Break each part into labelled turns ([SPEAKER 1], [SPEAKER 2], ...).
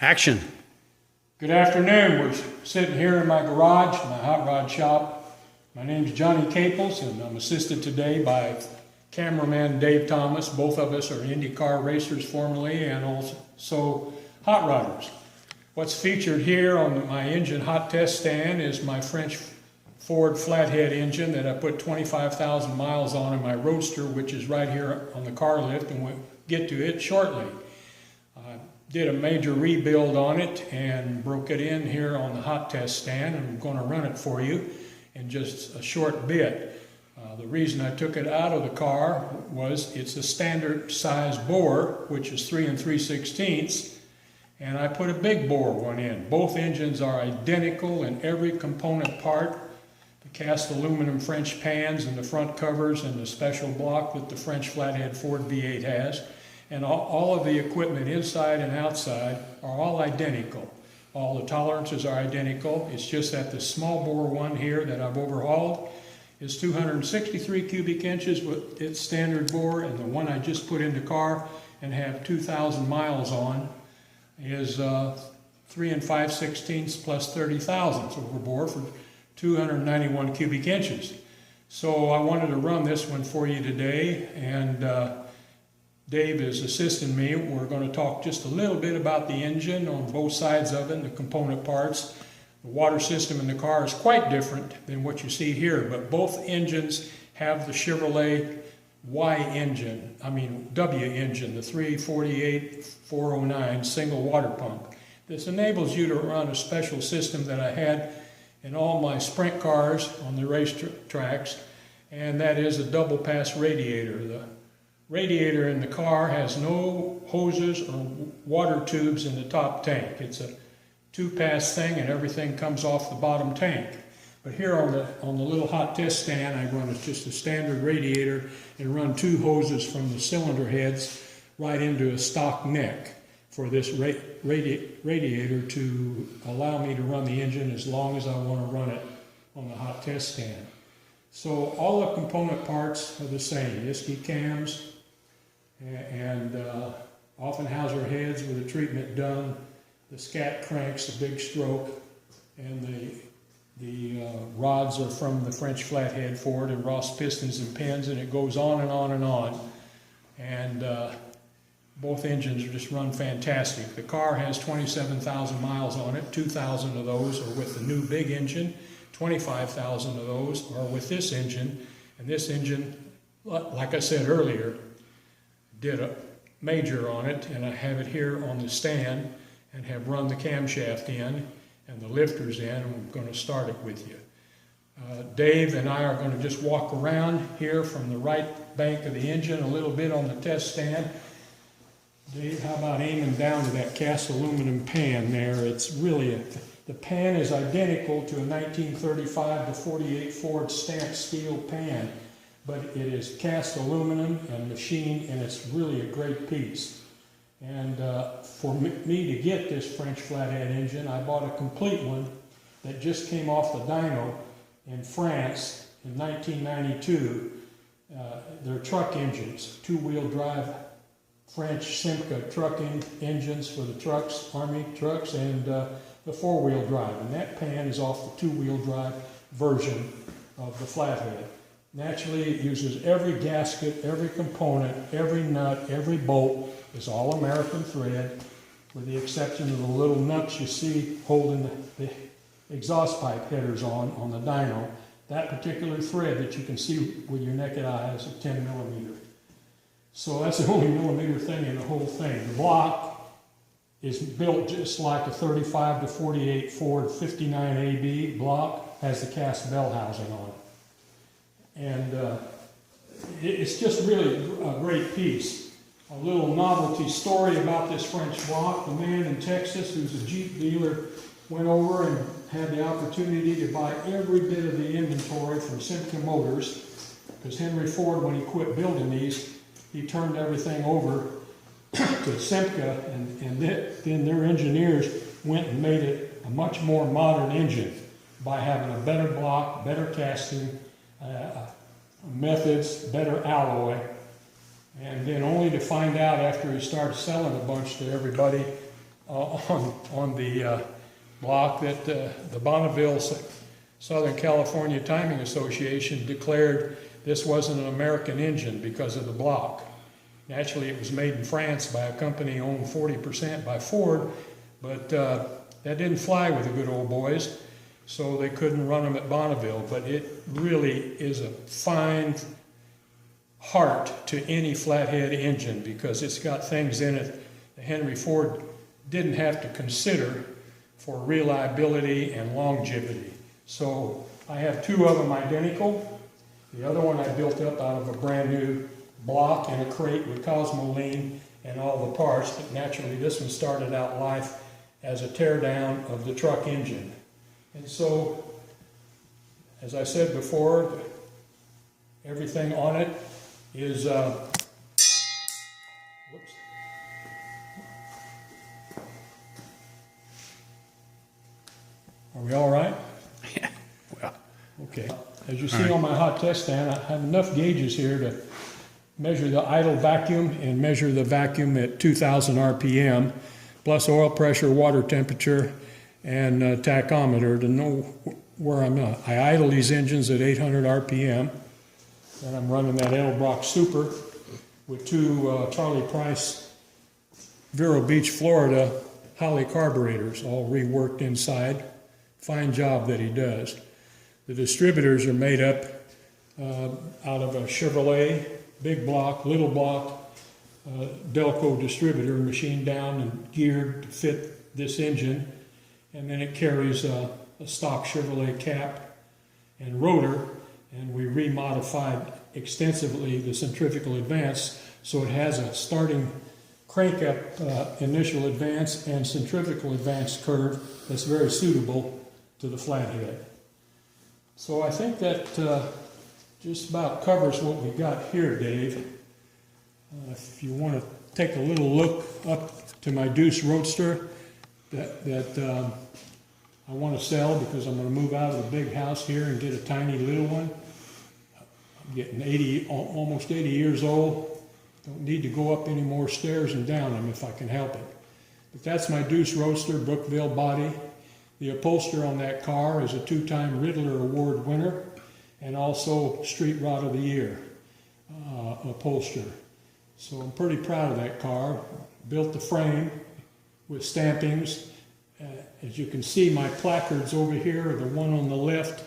[SPEAKER 1] Action.
[SPEAKER 2] Good afternoon. We're sitting here in my garage, my hot rod shop. My name's Johnny Capels, and I'm assisted today by cameraman Dave Thomas. Both of us are IndyCar racers formerly and also hot rodders. What's featured here on my engine hot test stand is my French Ford flathead engine that I put 25,000 miles on in my Roadster, which is right here on the car lift, and we'll get to it shortly. Did a major rebuild on it and broke it in here on the hot test stand, and I'm going to run it for you in just a short bit. The reason I took it out of the car was it's a standard size bore, which is 3 3/16, and I put a big bore one in. Both engines are identical in every component part. The cast aluminum French pans and the front covers and the special block that the French flathead Ford V8 has. And all of the equipment inside and outside are all identical. All the tolerances are identical. It's just that the small bore one here that I've overhauled is 263 cubic inches with its standard bore, and the one I just put in the car and have 2,000 miles on is 3 5/16 plus 30 thousandths over bore for 291 cubic inches. So I wanted to run this one for you today, and Dave is assisting me. We're going to talk just a little bit about the engine on both sides of it and the component parts. The water system in the car is quite different than what you see here, but both engines have the Chevrolet W engine, the 348-409 single water pump. This enables you to run a special system that I had in all my sprint cars on the race tracks, and that is a double pass radiator. The radiator in the car has no hoses or water tubes in the top tank. It's a two-pass thing, and everything comes off the bottom tank. But here on the little hot test stand, I run just a standard radiator and run two hoses from the cylinder heads right into a stock neck for this radiator to allow me to run the engine as long as I want to run it on the hot test stand. So all the component parts are the same. ISKI cams, and Offenhauser heads with the treatment done, the scat cranks, the big stroke, and the rods are from the French flathead Ford, and Ross pistons and pins, and it goes on and on and on. And both engines are just run fantastic. The car has 27,000 miles on it. 2,000 of those are with the new big engine. 25,000 of those are with this engine. And this engine, like I said earlier, did a major on it, and I have it here on the stand and have run the camshaft in and the lifters in, and I'm going to start it with you. Dave and I are going to just walk around here from the right bank of the engine a little bit on the test stand. Dave, how about aiming down to that cast aluminum pan there? It's really, the pan is identical to a 1935-48 Ford stamped steel pan, but it is cast aluminum and machined, and it's really a great piece. And for me to get this French flathead engine, I bought a complete one that just came off the dyno in France in 1992. They're truck engines, two-wheel drive French Simca truck engines for the trucks, Army trucks, and the four-wheel drive. And that pan is off the two-wheel drive version of the flathead. Naturally, it uses every gasket, every component, every nut, every bolt is all American thread, with the exception of the little nuts you see holding the exhaust pipe headers on the dyno. That particular thread that you can see with your naked eye is a 10 millimeter. So that's the only millimeter thing in the whole thing. The block is built just like a 35-48 Ford 59AB block, has the cast bell housing on it. And it's just really a great piece. A little novelty story about this French block. The man in Texas who's a Jeep dealer went over and had the opportunity to buy every bit of the inventory from Simca Motors, because Henry Ford, when he quit building these, he turned everything over to Simca, and then their engineers went and made it a much more modern engine by having a better block, better casting, methods, better alloy, and then only to find out after he started selling a bunch to everybody on the block that the Bonneville Southern California Timing Association declared this wasn't an American engine because of the block. Naturally, it was made in France by a company owned 40% by Ford, but that didn't fly with the good old boys, so they couldn't run them at Bonneville. But it really is a fine heart to any flathead engine because it's got things in it that Henry Ford didn't have to consider for reliability and longevity. So I have two of them identical. The other one I built up out of a brand new block in a crate with Cosmoline and all the parts, but naturally this one started out life as a teardown of the truck engine. And so, as I said before, everything on it is, whoops. Are we all right?
[SPEAKER 1] Yeah, well.
[SPEAKER 2] Okay. As you see on my hot test stand, I have enough gauges here to measure the idle vacuum and measure the vacuum at 2,000 RPM, plus oil pressure, water temperature, and tachometer to know where I'm at. I idle these engines at 800 RPM, and I'm running that Edelbrock Super with two Charlie Price Vero Beach, Florida Holly carburetors, all reworked inside. Fine job that he does. The distributors are made up out of a Chevrolet, big block, little block, Delco distributor, machined down and geared to fit this engine. And then it carries a stock Chevrolet cap and rotor, and we remodified extensively the centrifugal advance so it has a starting crank up initial advance and centrifugal advance curve that's very suitable to the flathead. So I think that just about covers what we got here, Dave. If you want to take a little look up to my Deuce Roadster that I want to sell because I'm going to move out of the big house here and get a tiny little one. I'm getting almost 80 years old. Don't need to go up any more stairs and down them if I can help it. But that's my Deuce Roadster, Brookville body. The upholster on that car is a two-time Riddler Award winner and also Street Rod of the Year upholster. So I'm pretty proud of that car. Built the frame with stampings. As you can see, my placards over here are the one on the left.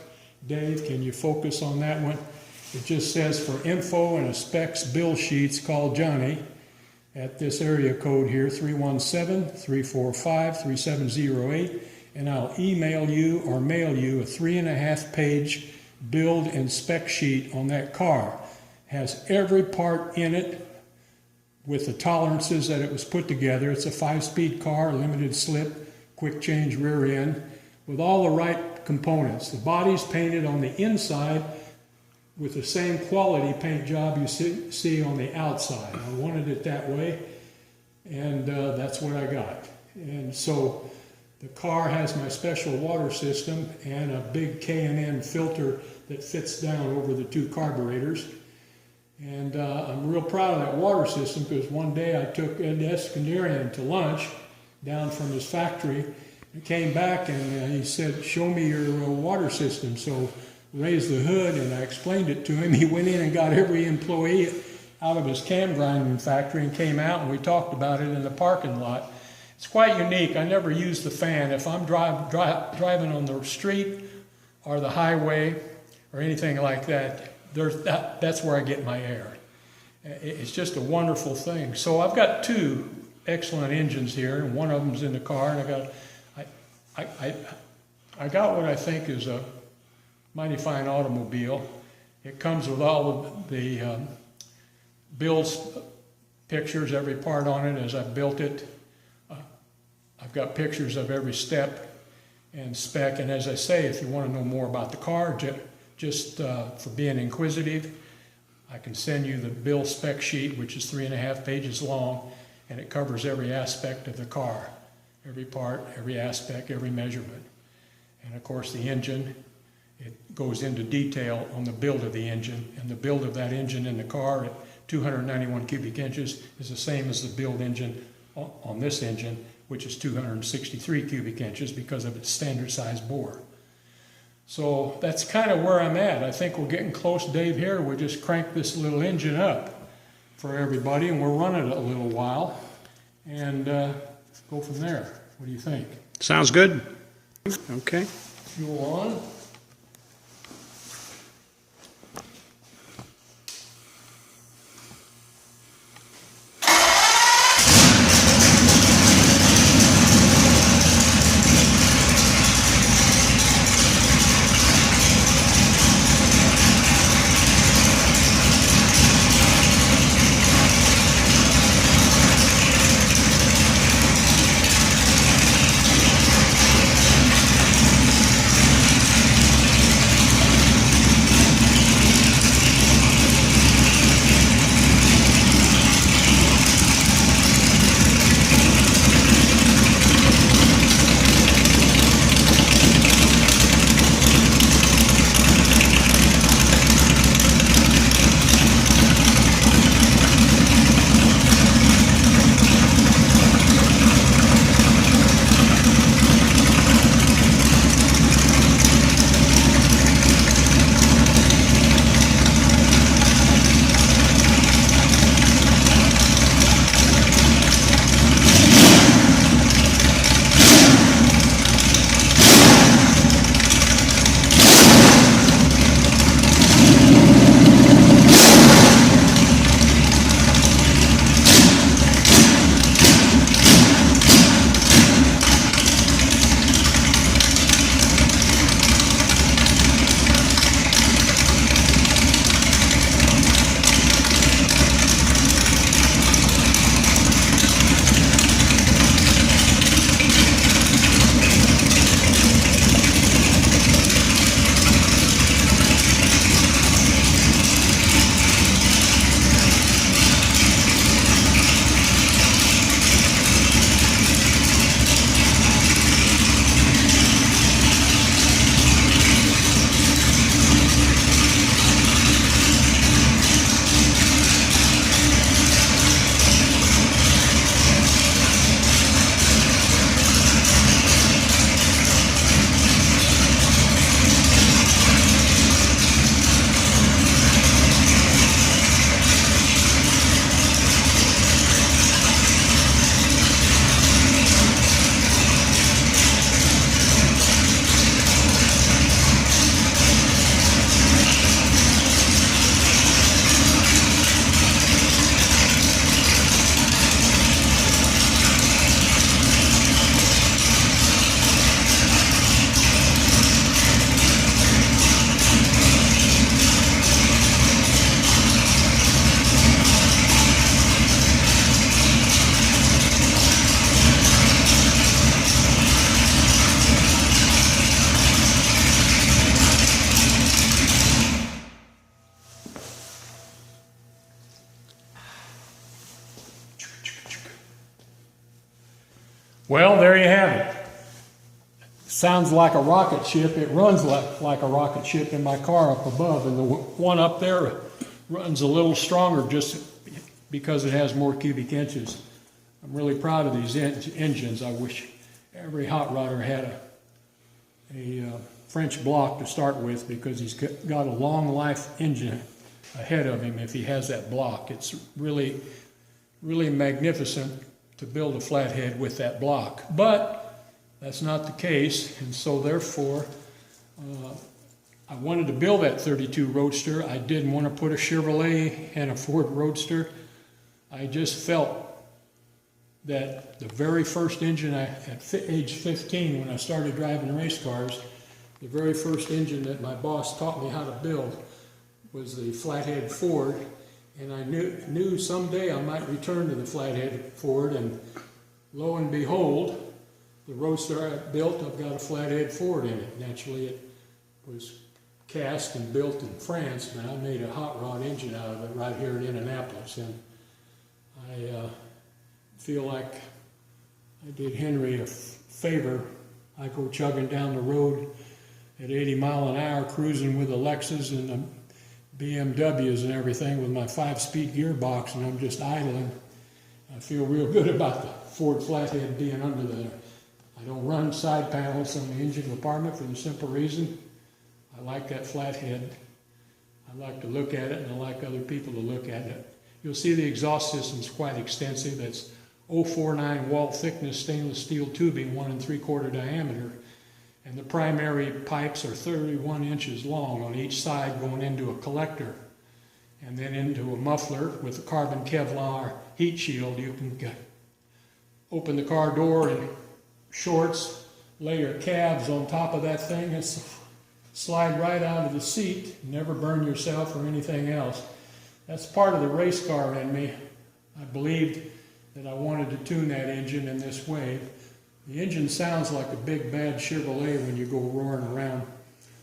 [SPEAKER 2] Dave, can you focus on that one? It just says for info and a specs bill sheets, call Johnny at this area code here, 317-345-3708. And I'll email you or mail you a 3.5-page build and spec sheet on that car. Has every part in it with the tolerances that it was put together. It's a 5-speed car, limited slip, quick change rear end, with all the right components. The body's painted on the inside with the same quality paint job you see on the outside. I wanted it that way, and that's what I got. And so the car has my special water system and a big K&N filter that fits down over the two carburetors. And I'm real proud of that water system because one day I took Ed Eskandarian to lunch down from his factory. He came back and he said, "Show me your water system." So raised the hood and I explained it to him. He went in and got every employee out of his cam grinding factory and came out and we talked about it in the parking lot. It's quite unique. I never use the fan. If I'm driving on the street or the highway or anything like that, that's where I get my air. It's just a wonderful thing. So I've got two excellent engines here, and one of them's in the car, and I got what I think is a mighty fine automobile. It comes with all of the build pictures, every part on it as I built it. I've got pictures of every step and spec, and as I say, if you want to know more about the car, just for being inquisitive, I can send you the bill spec sheet, which is 3.5 pages long, and it covers every aspect of the car, every part, every aspect, every measurement. And of course the engine, it goes into detail on the build of the engine, and the build of that engine in the car at 291 cubic inches is the same as the build engine on this engine, which is 263 cubic inches because of its standard size bore. So that's kind of where I'm at. I think we're getting close, Dave, here. We'll just crank this little engine up for everybody, and we'll run it a little while and go from there. What do you think?
[SPEAKER 1] Sounds good. Okay.
[SPEAKER 2] Fuel on. Well, there you have it. Sounds like a rocket ship. It runs like a rocket ship in my car up above, and the one up there runs a little stronger just because it has more cubic inches. I'm really proud of these engines. I wish every hot rodder had a French block to start with, because he's got a long life engine ahead of him if he has that block. It's really, really magnificent to build a flathead with that block. But that's not the case, and so therefore I wanted to build that 32 Roadster. I didn't want to put a Chevrolet and a Ford Roadster. I just felt that the very first engine at age 15, when I started driving race cars, the very first engine that my boss taught me how to build was the flathead Ford. And I knew someday I might return to the flathead Ford, and lo and behold, the Roadster I built, I've got a flathead Ford in it. Naturally, it was cast and built in France, but I made a hot rod engine out of it right here in Indianapolis. And I feel like I did Henry a favor. I go chugging down the road at 80 miles an hour, cruising with a Lexus and the BMWs and everything with my 5-speed gearbox, and I'm just idling. I feel real good about the Ford flathead being under there. I don't run side panels on the engine compartment for the simple reason I like that flathead. I like to look at it, and I like other people to look at it. You'll see the exhaust system is quite extensive. It's 049 wall thickness stainless steel tubing, 1 3/4 diameter. And the primary pipes are 31 inches long on each side going into a collector. And then into a muffler with a carbon Kevlar heat shield. You can open the car door in shorts, lay your calves on top of that thing, and slide right out of the seat. Never burn yourself or anything else. That's part of the race car in me. I believed that I wanted to tune that engine in this way. The engine sounds like a big bad Chevrolet when you go roaring around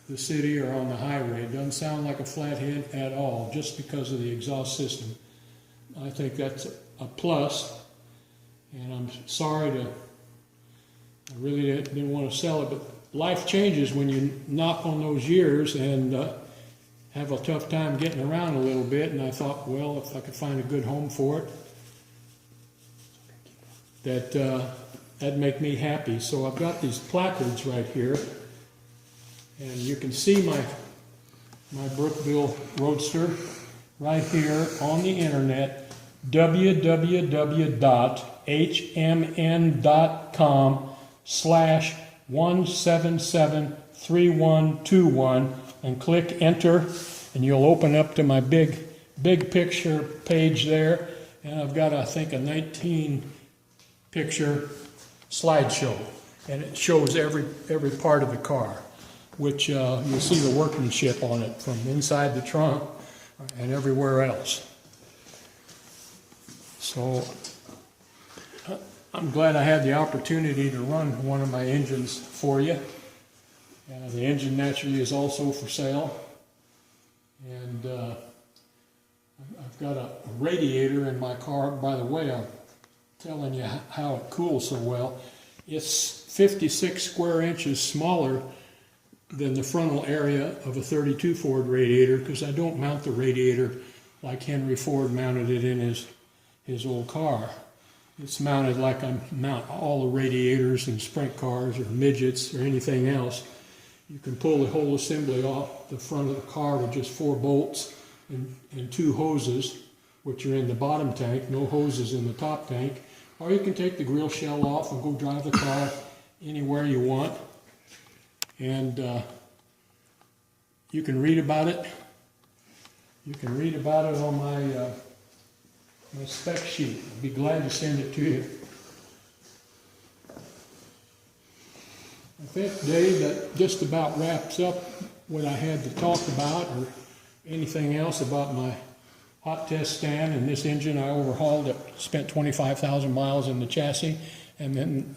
[SPEAKER 2] the city or on the highway. It doesn't sound like a flathead at all, just because of the exhaust system. I think that's a plus, and I'm sorry I really didn't want to sell it, but life changes when you knock on those years and have a tough time getting around a little bit, and I thought, well, if I could find a good home for it, that'd make me happy. So I've got these placards right here, and you can see my Brookville Roadster right here on the internet, www.hmn.com/1773121, and click enter, and you'll open up to my big picture page there. And I've got, I think, a 19 picture slideshow, and it shows every part of the car, which you'll see the workmanship on it from inside the trunk and everywhere else. So I'm glad I had the opportunity to run one of my engines for you. The engine naturally is also for sale, and I've got a radiator in my car. By the way, I'm telling you how it cools so well. It's 56 square inches smaller than the frontal area of a 32 Ford radiator, because I don't mount the radiator like Henry Ford mounted it in his old car. It's mounted like I mount all the radiators in sprint cars or midgets or anything else. You can pull the whole assembly off the front of the car with just 4 bolts and 2 hoses, which are in the bottom tank, no hoses in the top tank. Or you can take the grill shell off and go drive the car anywhere you want. And you can read about it. You can read about it on my spec sheet. I'd be glad to send it to you. I think, Dave, that just about wraps up what I had to talk about, or anything else about my hot test stand and this engine I overhauled that spent 25,000 miles in the chassis, and then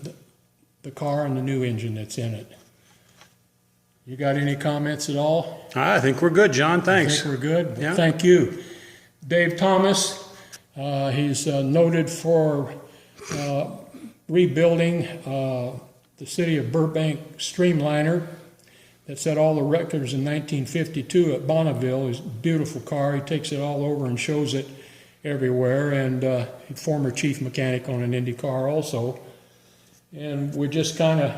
[SPEAKER 2] the car and the new engine that's in it. You got any comments at all?
[SPEAKER 1] I think we're good, John. Thanks.
[SPEAKER 2] I think we're good?
[SPEAKER 1] Yeah.
[SPEAKER 2] Thank you. Dave Thomas, he's noted for rebuilding the city of Burbank streamliner that set all the records in 1952 at Bonneville. It's a beautiful car. He takes it all over and shows it everywhere, and he's former chief mechanic on an Indy car also. And we're just kind of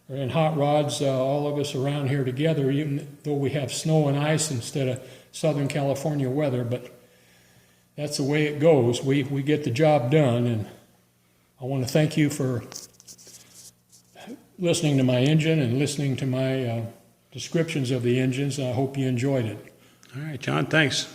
[SPEAKER 2] in hot rods, all of us around here together, even though we have snow and ice instead of Southern California weather, but that's the way it goes. We get the job done, and I want to thank you for listening to my engine and listening to my descriptions of the engines. I hope you enjoyed it.
[SPEAKER 1] All right, John, thanks.